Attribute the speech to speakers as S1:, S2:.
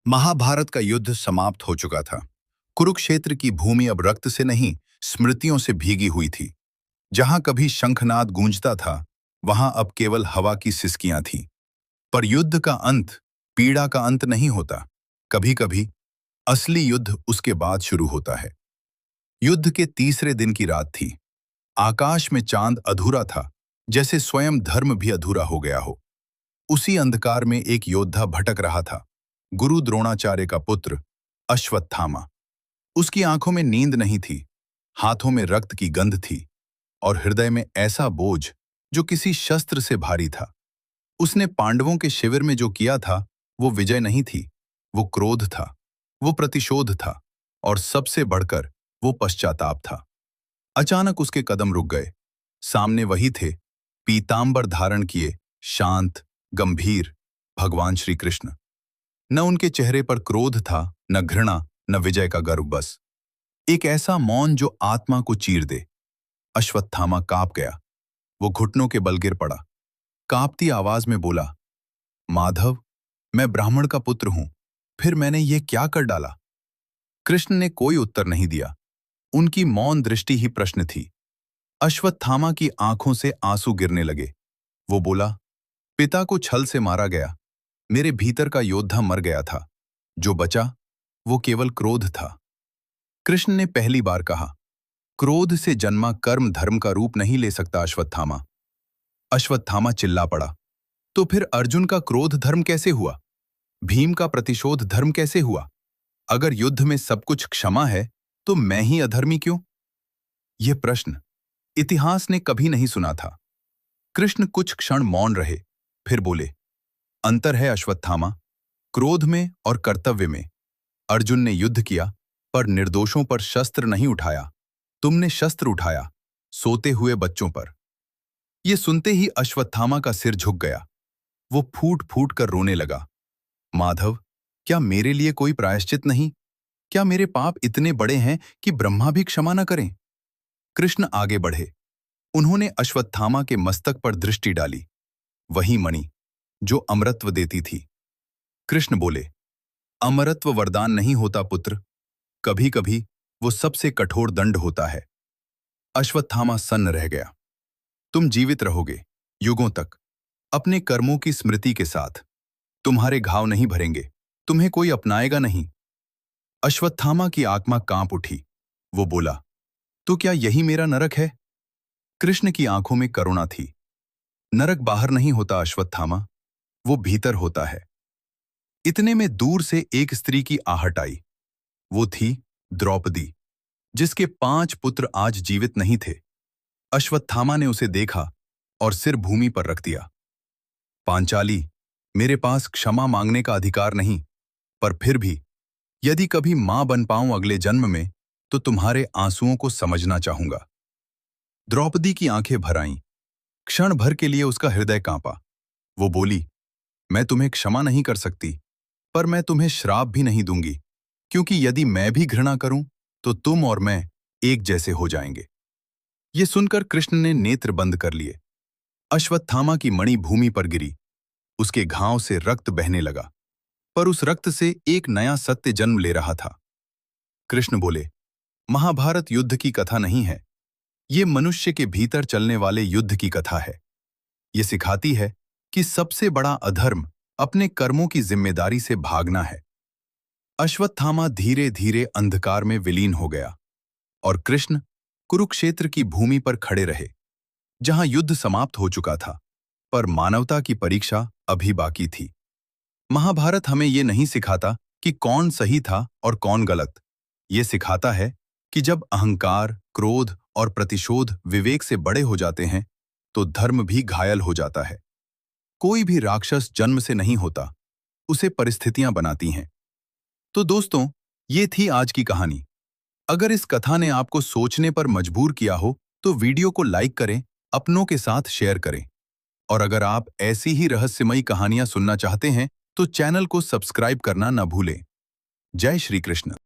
S1: महाभारत का युद्ध समाप्त हो चुका था। कुरुक्षेत्र की भूमि अब रक्त से नहीं, स्मृतियों से भीगी हुई थी। जहां कभी शंखनाद गूंजता था, वहां अब केवल हवा की सिसकियां थीं। पर युद्ध का अंत, पीड़ा का अंत नहीं होता। कभी कभी असली युद्ध उसके बाद शुरू होता है। युद्ध के तीसरे दिन की रात थी। आकाश में चांद अधूरा था, जैसे स्वयं धर्म भी अधूरा हो गया हो। उसी अंधकार में एक योद्धा भटक रहा था, गुरु द्रोणाचार्य का पुत्र अश्वत्थामा। उसकी आंखों में नींद नहीं थी, हाथों में रक्त की गंध थी और हृदय में ऐसा बोझ जो किसी शस्त्र से भारी था। उसने पांडवों के शिविर में जो किया था, वो विजय नहीं थी, वो क्रोध था, वो प्रतिशोध था और सबसे बढ़कर वो पश्चाताप था। अचानक उसके कदम रुक गए। सामने वही थे, पीतांबर धारण किए, शांत, गंभीर भगवान श्री कृष्ण। न उनके चेहरे पर क्रोध था, न घृणा, न विजय का गर्व, बस एक ऐसा मौन जो आत्मा को चीर दे। अश्वत्थामा कांप गया। वो घुटनों के बल गिर पड़ा। कांपती आवाज में बोला, माधव, मैं ब्राह्मण का पुत्र हूं, फिर मैंने ये क्या कर डाला? कृष्ण ने कोई उत्तर नहीं दिया। उनकी मौन दृष्टि ही प्रश्न थी। अश्वत्थामा की आंखों से आंसू गिरने लगे। वो बोला, पिता को छल से मारा गया, मेरे भीतर का योद्धा मर गया था। जो बचा वो केवल क्रोध था। कृष्ण ने पहली बार कहा, क्रोध से जन्मा कर्म धर्म का रूप नहीं ले सकता अश्वत्थामा। अश्वत्थामा चिल्ला पड़ा, तो फिर अर्जुन का क्रोध धर्म कैसे हुआ? भीम का प्रतिशोध धर्म कैसे हुआ? अगर युद्ध में सब कुछ क्षमा है, तो मैं ही अधर्मी क्यों? यह प्रश्न इतिहास ने कभी नहीं सुना था। कृष्ण कुछ क्षण मौन रहे, फिर बोले, अंतर है अश्वत्थामा, क्रोध में और कर्तव्य में। अर्जुन ने युद्ध किया, पर निर्दोषों पर शस्त्र नहीं उठाया। तुमने शस्त्र उठाया, सोते हुए बच्चों पर। यह सुनते ही अश्वत्थामा का सिर झुक गया। वो फूट फूट कर रोने लगा। माधव, क्या मेरे लिए कोई प्रायश्चित नहीं? क्या मेरे पाप इतने बड़े हैं कि ब्रह्मा भी क्षमा न करें? कृष्ण आगे बढ़े। उन्होंने अश्वत्थामा के मस्तक पर दृष्टि डाली, वही मणि जो अमरत्व देती थी। कृष्ण बोले, अमरत्व वरदान नहीं होता पुत्र, कभी कभी वो सबसे कठोर दंड होता है। अश्वत्थामा सन्न रह गया। तुम जीवित रहोगे युगों तक, अपने कर्मों की स्मृति के साथ। तुम्हारे घाव नहीं भरेंगे, तुम्हें कोई अपनाएगा नहीं। अश्वत्थामा की आत्मा कांप उठी। वो बोला, तो क्या यही मेरा नरक है? कृष्ण की आंखों में करुणा थी। नरक बाहर नहीं होता अश्वत्थामा, वो भीतर होता है। इतने में दूर से एक स्त्री की आहट आई। वो थी द्रौपदी, जिसके 5 पुत्र आज जीवित नहीं थे। अश्वत्थामा ने उसे देखा और सिर भूमि पर रख दिया। पांचाली, मेरे पास क्षमा मांगने का अधिकार नहीं, पर फिर भी यदि कभी मां बन पाऊं अगले जन्म में, तो तुम्हारे आंसुओं को समझना चाहूंगा। द्रौपदी की आंखें भर आईं। क्षण भर के लिए उसका हृदय कांपा। वो बोली, मैं तुम्हें क्षमा नहीं कर सकती, पर मैं तुम्हें श्राप भी नहीं दूंगी, क्योंकि यदि मैं भी घृणा करूं, तो तुम और मैं एक जैसे हो जाएंगे। ये सुनकर कृष्ण ने नेत्र बंद कर लिए। अश्वत्थामा की मणि भूमि पर गिरी। उसके घाव से रक्त बहने लगा, पर उस रक्त से एक नया सत्य जन्म ले रहा था। कृष्ण बोले, महाभारत युद्ध की कथा नहीं है, ये मनुष्य के भीतर चलने वाले युद्ध की कथा है। ये सिखाती है कि सबसे बड़ा अधर्म अपने कर्मों की जिम्मेदारी से भागना है। अश्वत्थामा धीरे धीरे अंधकार में विलीन हो गया और कृष्ण कुरुक्षेत्र की भूमि पर खड़े रहे, जहां युद्ध समाप्त हो चुका था, पर मानवता की परीक्षा अभी बाकी थी। महाभारत हमें ये नहीं सिखाता कि कौन सही था और कौन गलत। ये सिखाता है कि जब अहंकार, क्रोध और प्रतिशोध विवेक से बड़े हो जाते हैं, तो धर्म भी घायल हो जाता है। कोई भी राक्षस जन्म से नहीं होता, उसे परिस्थितियां बनाती हैं। तो दोस्तों, ये थी आज की कहानी। अगर इस कथा ने आपको सोचने पर मजबूर किया हो, तो वीडियो को लाइक करें, अपनों के साथ शेयर करें। और अगर आप ऐसी ही रहस्यमयी कहानियां सुनना चाहते हैं, तो चैनल को सब्सक्राइब करना न भूलें। जय श्री कृष्ण।